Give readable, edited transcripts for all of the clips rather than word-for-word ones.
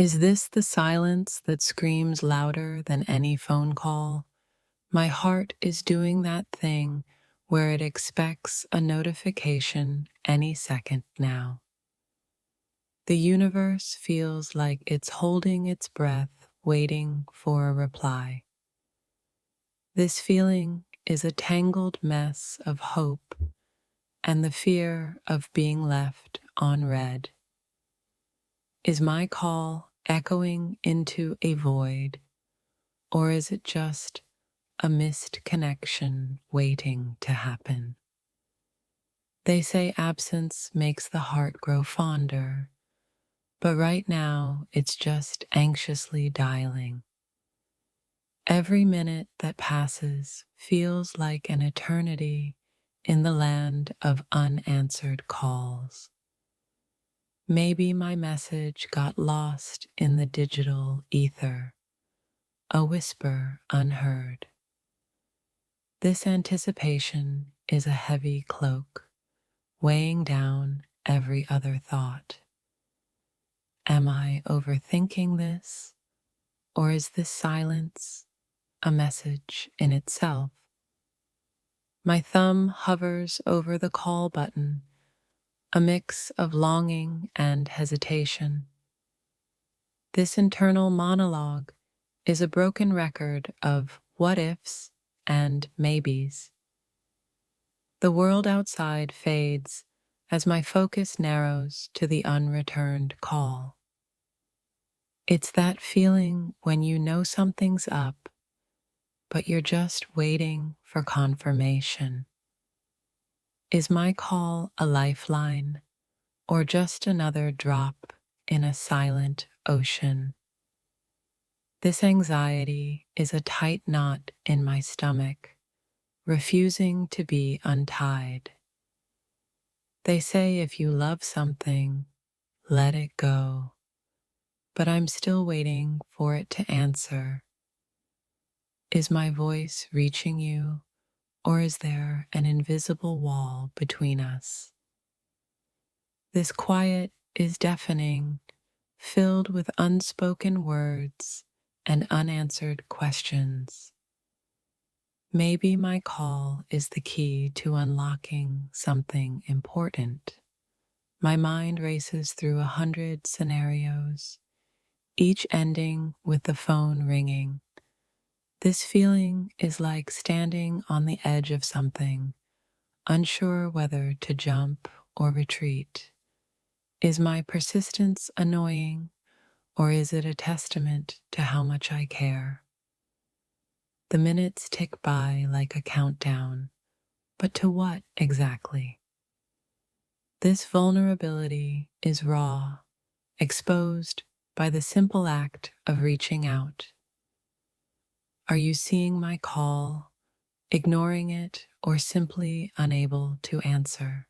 Is this the silence that screams louder than any phone call? My heart is doing that thing where it expects a notification any second now. The universe feels like it's holding its breath, waiting for a reply. This feeling is a tangled mess of hope and the fear of being left unread. Is my call echoing into a void, or is it just a missed connection waiting to happen? They say absence makes the heart grow fonder, but right now it's just anxiously dialing. Every minute that passes feels like an eternity in the land of unanswered calls. Maybe my message got lost in the digital ether, a whisper unheard. This anticipation is a heavy cloak, weighing down every other thought. Am I overthinking this, or is this silence a message in itself? My thumb hovers over the call button, a mix of longing and hesitation. This internal monologue is a broken record of what ifs and maybes. The world outside fades as my focus narrows to the unreturned call. It's that feeling when you know something's up, but you're just waiting for confirmation. Is my call a lifeline, or just another drop in a silent ocean? This anxiety is a tight knot in my stomach, refusing to be untied. They say if you love something, let it go, but I'm still waiting for it to answer. Is my voice reaching you, or is there an invisible wall between us? This quiet is deafening, filled with unspoken words and unanswered questions. Maybe my call is the key to unlocking something important. My mind races through 100 scenarios, each ending with the phone ringing. This feeling is like standing on the edge of something, unsure whether to jump or retreat. Is my persistence annoying, or is it a testament to how much I care? The minutes tick by like a countdown, but to what exactly? This vulnerability is raw, exposed by the simple act of reaching out. Are you seeing my call, ignoring it, or simply unable to answer?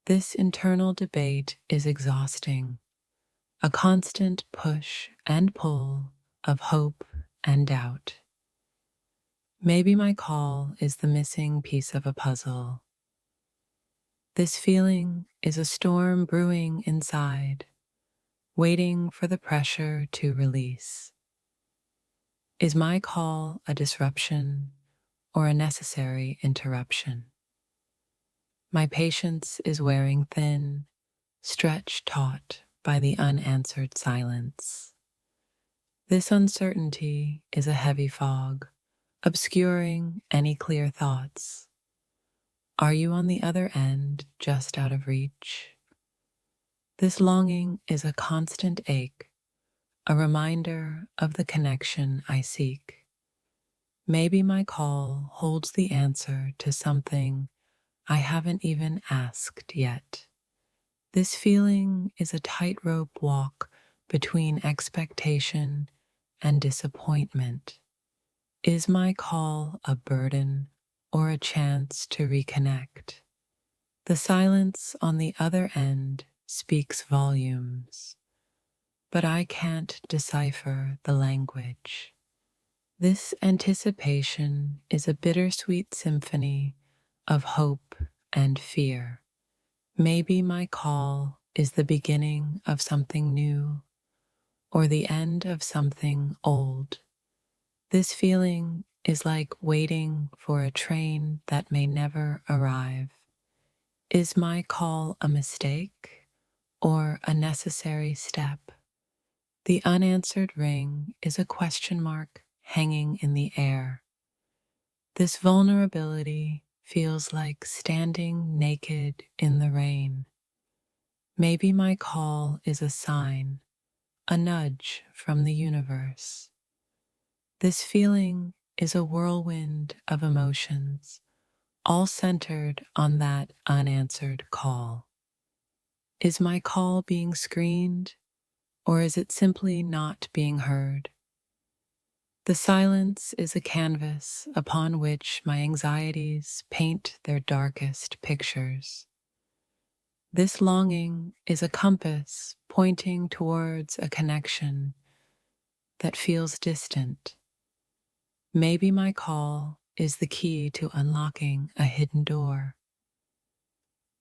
This internal debate is exhausting, a constant push and pull of hope and doubt. Maybe my call is the missing piece of a puzzle. This feeling is a storm brewing inside, waiting for the pressure to release. Is my call a disruption or a necessary interruption? My patience is wearing thin, stretched taut by the unanswered silence. This uncertainty is a heavy fog, obscuring any clear thoughts. Are you on the other end, just out of reach? This longing is a constant ache, a reminder of the connection I seek. Maybe my call holds the answer to something I haven't even asked yet. This feeling is a tightrope walk between expectation and disappointment. Is my call a burden or a chance to reconnect? The silence on the other end speaks volumes, but I can't decipher the language. This anticipation is a bittersweet symphony of hope and fear. Maybe my call is the beginning of something new, or the end of something old. This feeling is like waiting for a train that may never arrive. Is my call a mistake or a necessary step? The unanswered ring is a question mark hanging in the air. This vulnerability feels like standing naked in the rain. Maybe my call is a sign, a nudge from the universe. This feeling is a whirlwind of emotions, all centered on that unanswered call. Is my call being screened, or is it simply not being heard? The silence is a canvas upon which my anxieties paint their darkest pictures. This longing is a compass pointing towards a connection that feels distant. Maybe my call is the key to unlocking a hidden door.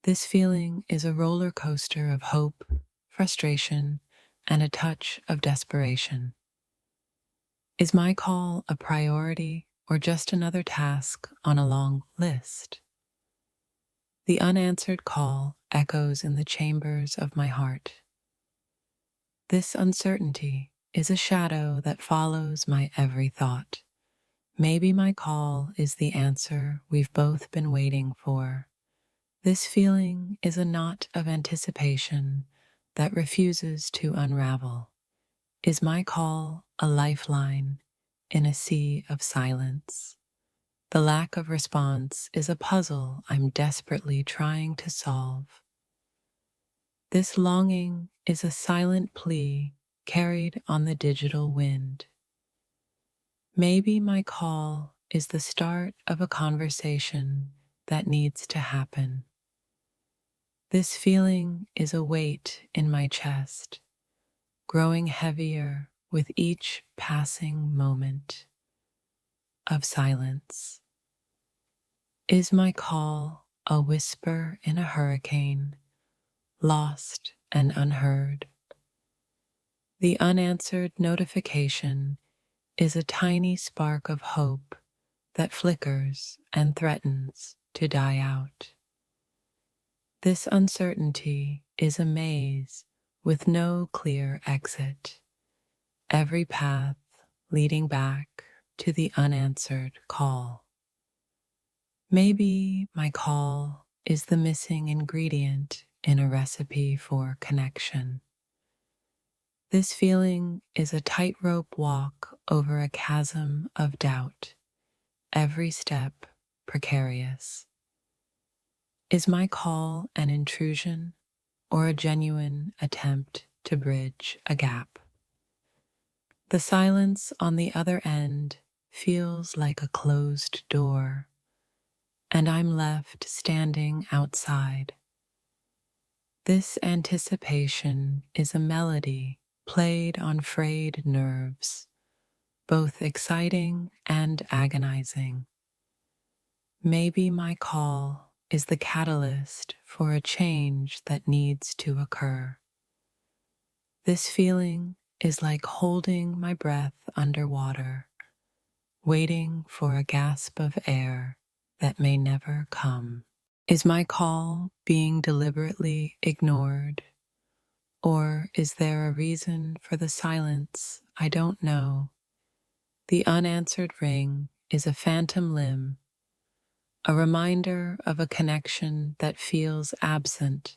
This feeling is a roller coaster of hope, frustration, and a touch of desperation. Is my call a priority or just another task on a long list? The unanswered call echoes in the chambers of my heart. This uncertainty is a shadow that follows my every thought. Maybe my call is the answer we've both been waiting for. This feeling is a knot of anticipation that refuses to unravel. Is my call a lifeline in a sea of silence? The lack of response is a puzzle I'm desperately trying to solve. This longing is a silent plea carried on the digital wind. Maybe my call is the start of a conversation that needs to happen. This feeling is a weight in my chest, growing heavier with each passing moment of silence. Is my call a whisper in a hurricane, lost and unheard? The unanswered notification is a tiny spark of hope that flickers and threatens to die out. This uncertainty is a maze with no clear exit, every path leading back to the unanswered call. Maybe my call is the missing ingredient in a recipe for connection. This feeling is a tightrope walk over a chasm of doubt, every step precarious. Is my call an intrusion or a genuine attempt to bridge a gap? The silence on the other end feels like a closed door, and I'm left standing outside. This anticipation is a melody played on frayed nerves, both exciting and agonizing. Maybe my call is the catalyst for a change that needs to occur. This feeling is like holding my breath underwater, waiting for a gasp of air that may never come. Is my call being deliberately ignored? Or is there a reason for the silence I don't know? The unanswered ring is a phantom limb, a reminder of a connection that feels absent.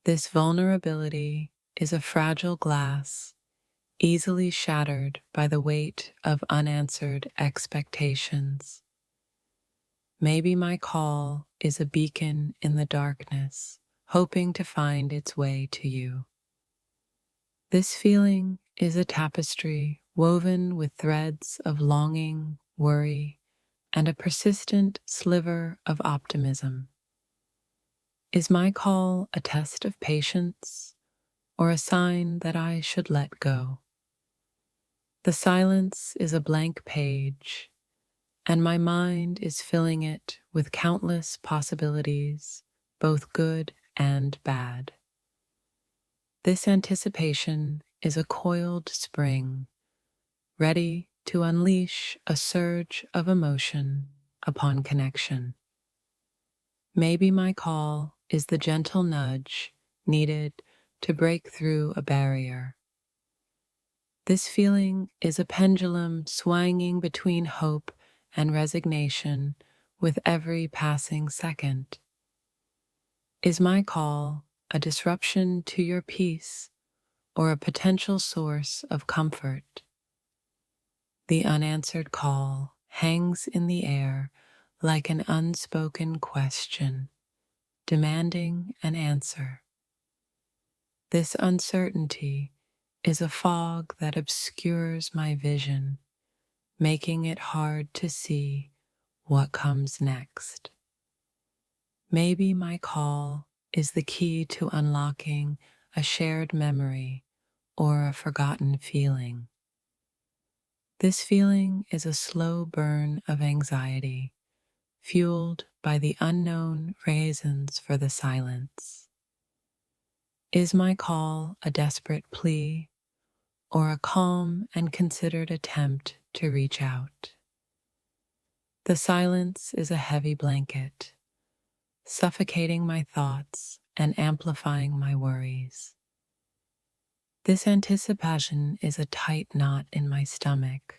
This vulnerability is a fragile glass, easily shattered by the weight of unanswered expectations. Maybe my call is a beacon in the darkness, hoping to find its way to you. This feeling is a tapestry woven with threads of longing, worry, and a persistent sliver of optimism. Is my call a test of patience or a sign that I should let go? The silence is a blank page, and my mind is filling it with countless possibilities, both good and bad. This anticipation is a coiled spring, ready to unleash a surge of emotion upon connection. Maybe my call is the gentle nudge needed to break through a barrier. This feeling is a pendulum swinging between hope and resignation with every passing second. Is my call a disruption to your peace or a potential source of comfort? The unanswered call hangs in the air like an unspoken question, demanding an answer. This uncertainty is a fog that obscures my vision, making it hard to see what comes next. Maybe my call is the key to unlocking a shared memory or a forgotten feeling. This feeling is a slow burn of anxiety, fueled by the unknown reasons for the silence. Is my call a desperate plea or a calm and considered attempt to reach out? The silence is a heavy blanket, suffocating my thoughts and amplifying my worries. This anticipation is a tight knot in my stomach,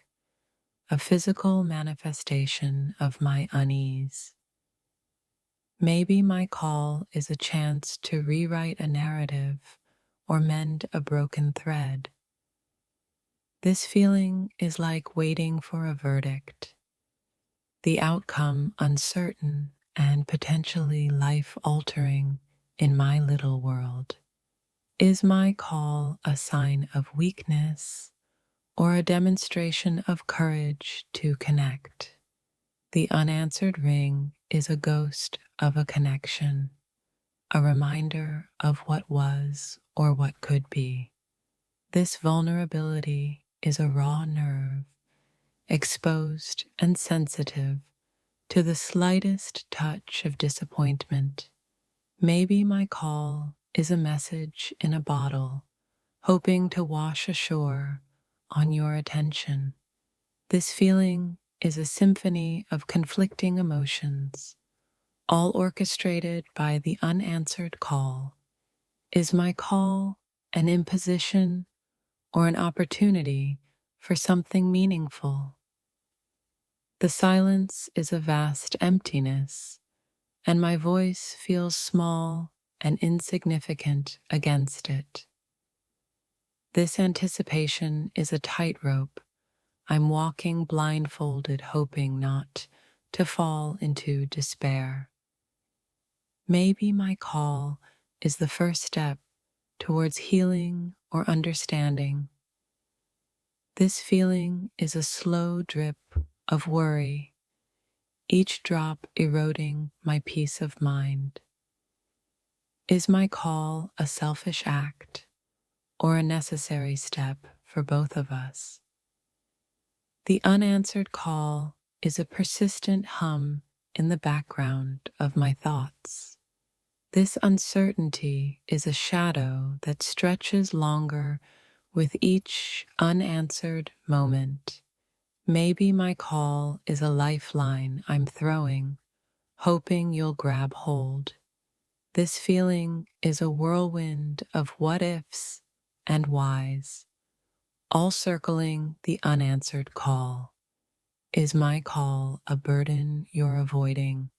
a physical manifestation of my unease. Maybe my call is a chance to rewrite a narrative or mend a broken thread. This feeling is like waiting for a verdict, the outcome uncertain and potentially life-altering in my little world. Is my call a sign of weakness or a demonstration of courage to connect? The unanswered ring is a ghost of a connection, a reminder of what was or what could be. This vulnerability is a raw nerve, exposed and sensitive to the slightest touch of disappointment. Maybe my call is a message in a bottle, hoping to wash ashore on your attention. This feeling is a symphony of conflicting emotions, all orchestrated by the unanswered call. Is my call an imposition or an opportunity for something meaningful? The silence is a vast emptiness, and my voice feels small and insignificant against it. This anticipation is a tightrope. I'm walking blindfolded, hoping not to fall into despair. Maybe my call is the first step towards healing or understanding. This feeling is a slow drip of worry, each drop eroding my peace of mind. Is my call a selfish act or a necessary step for both of us? The unanswered call is a persistent hum in the background of my thoughts. This uncertainty is a shadow that stretches longer with each unanswered moment. Maybe my call is a lifeline I'm throwing, hoping you'll grab hold. This feeling is a whirlwind of what ifs and whys, all circling the unanswered call. Is my call a burden you're avoiding,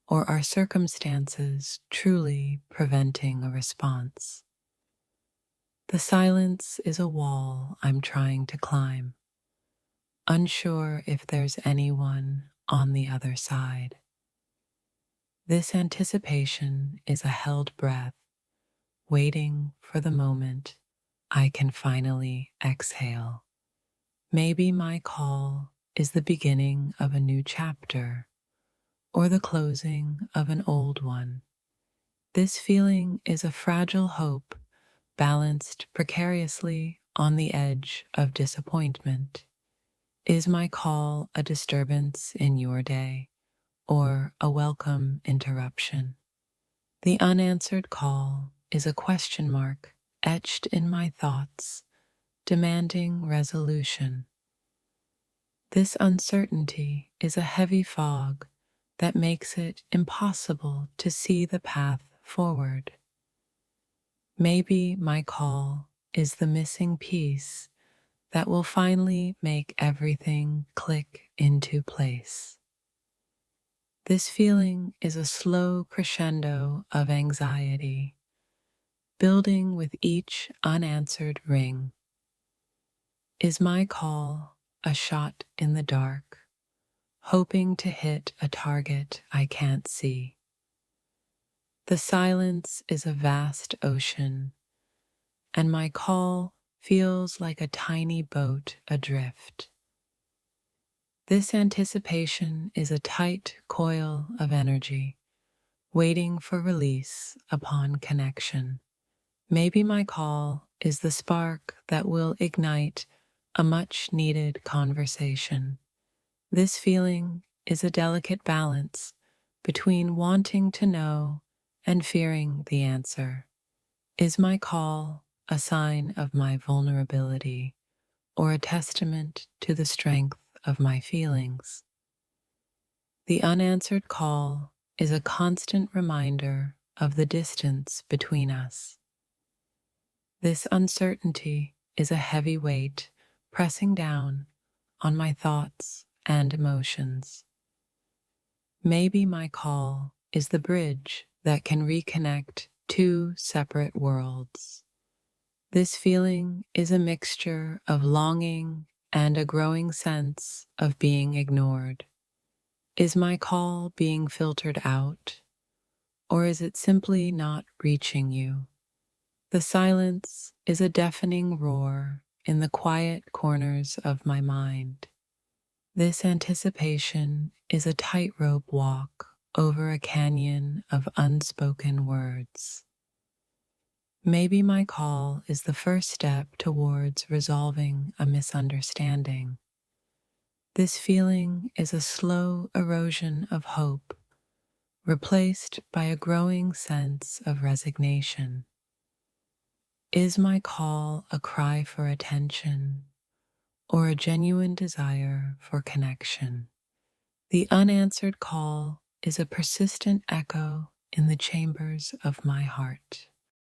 or are circumstances truly preventing a response? The silence is a wall I'm trying to climb, unsure if there's anyone on the other side. This anticipation is a held breath, waiting for the moment I can finally exhale. Maybe my call is the beginning of a new chapter or the closing of an old one. This feeling is a fragile hope balanced precariously on the edge of disappointment. Is my call a disturbance in your day or a welcome interruption? The unanswered call is a question mark etched in my thoughts, demanding resolution. This uncertainty is a heavy fog that makes it impossible to see the path forward. Maybe my call is the missing piece that will finally make everything click into place. This feeling is a slow crescendo of anxiety, building with each unanswered ring. Is my call a shot in the dark, hoping to hit a target I can't see? The silence is a vast ocean, and my call feels like a tiny boat adrift. This anticipation is a tight coil of energy, waiting for release upon connection. Maybe my call is the spark that will ignite a much-needed conversation. This feeling is a delicate balance between wanting to know and fearing the answer. Is my call a sign of my vulnerability or a testament to the strength of my feelings? The unanswered call is a constant reminder of the distance between us. This uncertainty is a heavy weight pressing down on my thoughts and emotions. Maybe my call is the bridge that can reconnect two separate worlds. This feeling is a mixture of longing and a growing sense of being ignored. Is my call being filtered out, or is it simply not reaching you? The silence is a deafening roar in the quiet corners of my mind. This anticipation is a tightrope walk over a canyon of unspoken words. Maybe my call is the first step towards resolving a misunderstanding. This feeling is a slow erosion of hope, replaced by a growing sense of resignation. Is my call a cry for attention or a genuine desire for connection? The unanswered call is a persistent echo in the chambers of my heart.